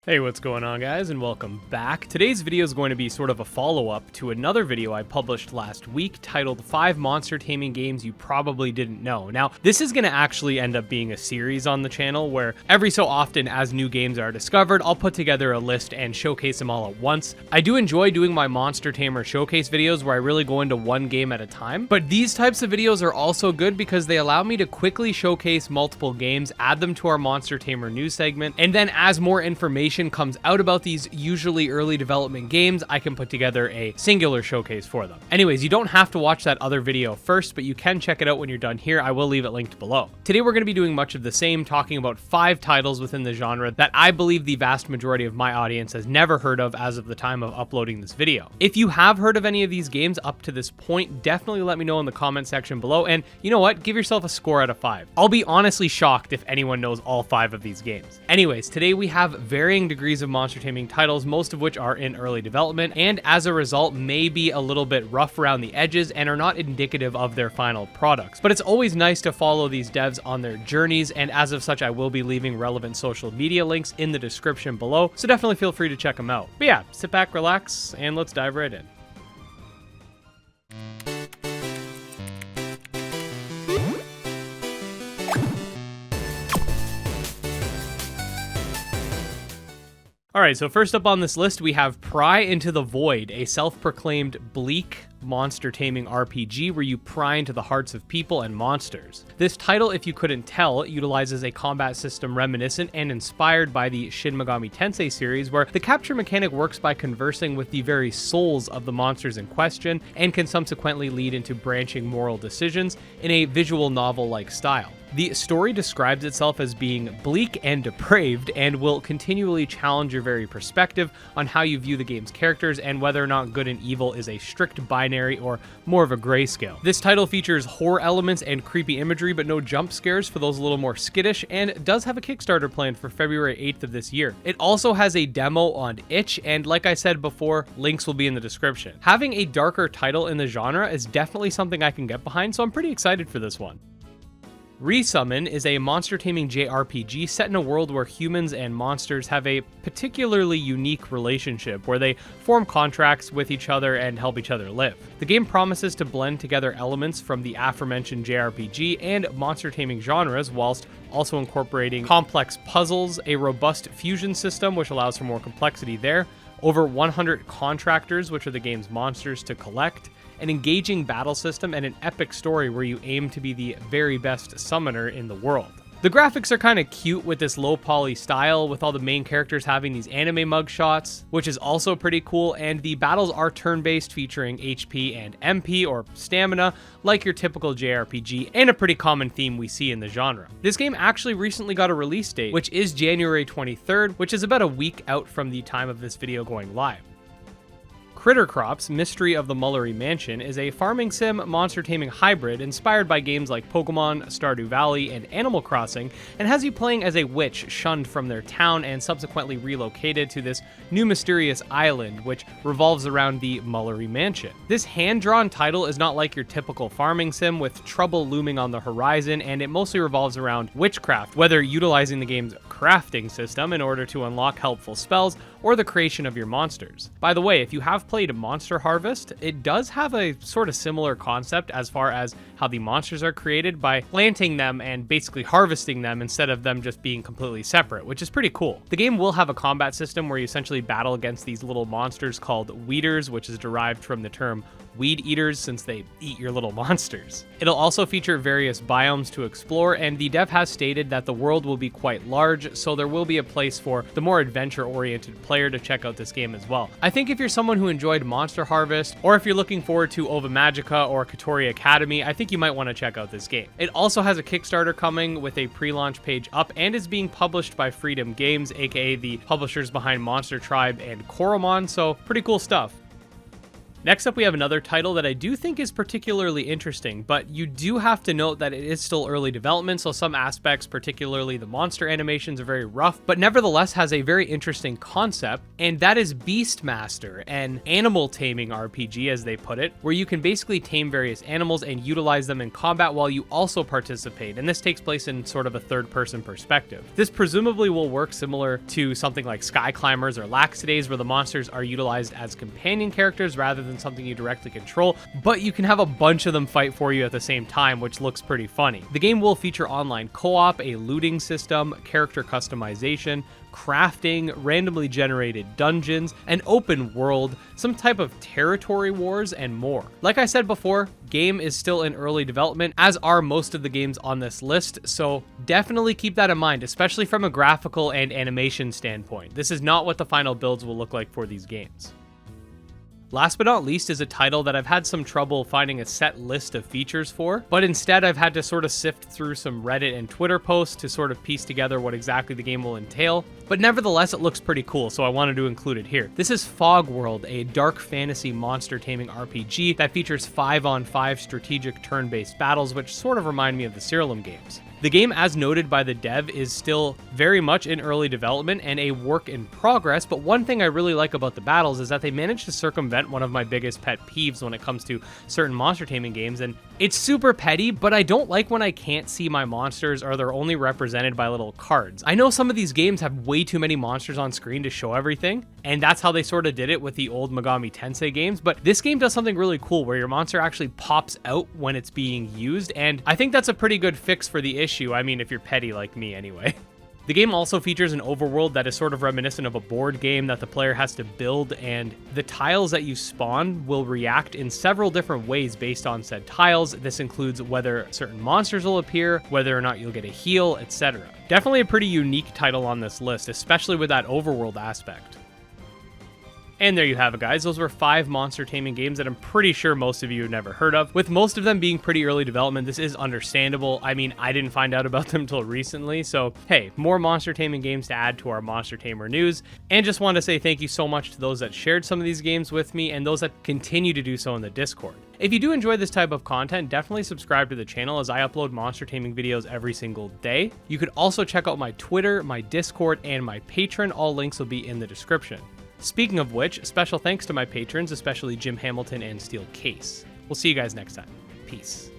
Hey, what's going on, guys, and welcome back. Today's video is going to be sort of a follow-up to another video I published last week titled 5 Monster Taming Games You Probably Didn't Know. Now, this is going to actually end up being a series on the channel where every so often as new games are discovered, I'll put together a list and showcase them all at once. I do enjoy doing my Monster Tamer showcase videos where I really go into one game at a time, but these types of videos are also good because they allow me to quickly showcase multiple games, add them to our Monster Tamer news segment, and then as more information comes out about these usually early development games, I can put together a singular showcase for them. Anyways, you don't have to watch that other video first, but you can check it out when you're done here. I will leave it linked below. Today we're going to be doing much of the same, talking about 5 titles within the genre that I believe the vast majority of my audience has never heard of as of the time of uploading this video. If you have heard of any of these games up to this point, definitely let me know in the comment section below, and you know what? Give yourself a score out of 5. I'll be honestly shocked if anyone knows all 5 of these games. Anyways, today we have varying degrees of monster taming titles, most of which are in early development, and as a result may be a little bit rough around the edges and are not indicative of their final products. But it's always nice to follow these devs on their journeys, and as of such I will be leaving relevant social media links in the description below, so definitely feel free to check them out. But yeah, sit back, relax, and let's dive right in. Alright, so first up on this list we have Pry Into The Void, a self-proclaimed bleak monster taming RPG where you pry into the hearts of people and monsters. This title, if you couldn't tell, utilizes a combat system reminiscent and inspired by the Shin Megami Tensei series, where the capture mechanic works by conversing with the very souls of the monsters in question and can subsequently lead into branching moral decisions in a visual novel-like style. The story describes itself as being bleak and depraved and will continually challenge your very perspective on how you view the game's characters and whether or not good and evil is a strict binary or more of a grayscale. This title features horror elements and creepy imagery, but no jump scares for those a little more skittish, and does have a Kickstarter planned for February 8th of this year. It also has a demo on itch, and like I said before, links will be in the description. Having a darker title in the genre is definitely something I can get behind, so I'm pretty excited for this one. Rei Summon is a monster taming JRPG set in a world where humans and monsters have a particularly unique relationship where they form contracts with each other and help each other live. The game promises to blend together elements from the aforementioned JRPG and monster taming genres whilst also incorporating complex puzzles, a robust fusion system which allows for more complexity there, over 100 contractors, which are the game's monsters to collect, an engaging battle system, and an epic story where you aim to be the very best summoner in the world. The graphics are kind of cute with this low poly style, with all the main characters having these anime mugshots, which is also pretty cool, and the battles are turn-based, featuring HP and MP, or stamina, like your typical JRPG, and a pretty common theme we see in the genre. This game actually recently got a release date, which is January 23rd, which is about a week out from the time of this video going live. Critter Crop's Mystery of the Mullery Mansion is a farming sim monster taming hybrid inspired by games like Pokemon, Stardew Valley, and Animal Crossing, and has you playing as a witch shunned from their town and subsequently relocated to this new mysterious island, which revolves around the Mullery Mansion. This hand-drawn title is not like your typical farming sim with trouble looming on the horizon, and it mostly revolves around witchcraft, whether utilizing the game's crafting system in order to unlock helpful spells or the creation of your monsters. By the way, if you have played Monster Harvest, it does have a sort of similar concept as far as how the monsters are created by planting them and basically harvesting them instead of them just being completely separate, which is pretty cool. The game will have a combat system where you essentially battle against these little monsters called weeders, which is derived from the term weed eaters since they eat your little monsters. It'll also feature various biomes to explore, and the dev has stated that the world will be quite large, so there will be a place for the more adventure-oriented player to check out this game as well. I think if you're someone who enjoyed Monster Harvest, or if you're looking forward to Ova Magica or Katori Academy, I think you might want to check out this game. It also has a Kickstarter coming with a pre-launch page up and is being published by Freedom Games, aka the publishers behind Monster Tribe and Coromon, so pretty cool stuff. Next up, we have another title that I do think is particularly interesting, but you do have to note that it is still early development, so some aspects, particularly the monster animations, are very rough, but nevertheless has a very interesting concept, and that is Beastmaster, an animal taming RPG, as they put it, where you can basically tame various animals and utilize them in combat while you also participate, and this takes place in sort of a third-person perspective. This presumably will work similar to something like Sky Climbers or Laxidays, where the monsters are utilized as companion characters rather than something you directly control, but you can have a bunch of them fight for you at the same time, which looks pretty funny. The game will feature online co-op, a looting system, character customization, crafting, randomly generated dungeons, an open world, some type of territory wars, and more. Like I said before, game is still in early development, as are most of the games on this list, so definitely keep that in mind, especially from a graphical and animation standpoint. This is not what the final builds will look like for these games. Last but not least is a title that I've had some trouble finding a set list of features for, but instead I've had to sort of sift through some Reddit and Twitter posts to sort of piece together what exactly the game will entail, but nevertheless it looks pretty cool, so I wanted to include it here. This is Fogworld, a dark fantasy monster taming RPG that features 5-on-5 strategic turn-based battles, which sort of remind me of the Cerealum games. The game, as noted by the dev, is still very much in early development and a work in progress, but one thing I really like about the battles is that they managed to circumvent one of my biggest pet peeves when it comes to certain monster taming games, and it's super petty, but I don't like when I can't see my monsters or they're only represented by little cards. I know some of these games have way too many monsters on screen to show everything, and that's how they sort of did it with the old Megami Tensei games, but this game does something really cool where your monster actually pops out when it's being used, and I think that's a pretty good fix for the issue. I mean, if you're petty like me anyway. The game also features an overworld that is sort of reminiscent of a board game that the player has to build, and the tiles that you spawn will react in several different ways based on said tiles. This includes whether certain monsters will appear, whether or not you'll get a heal, etc. Definitely a pretty unique title on this list, especially with that overworld aspect. And there you have it, guys. Those were 5 monster taming games that I'm pretty sure most of you have never heard of. With most of them being pretty early development, this is understandable. I mean, I didn't find out about them until recently, so hey, more monster taming games to add to our Monster Tamer news. And just want to say thank you so much to those that shared some of these games with me and those that continue to do so in the Discord. If you do enjoy this type of content, definitely subscribe to the channel as I upload monster taming videos every single day. You could also check out my Twitter, my Discord, and my Patreon. All links will be in the description. Speaking of which, special thanks to my patrons, especially Jim Hamilton and StealCase. We'll see you guys next time. Peace.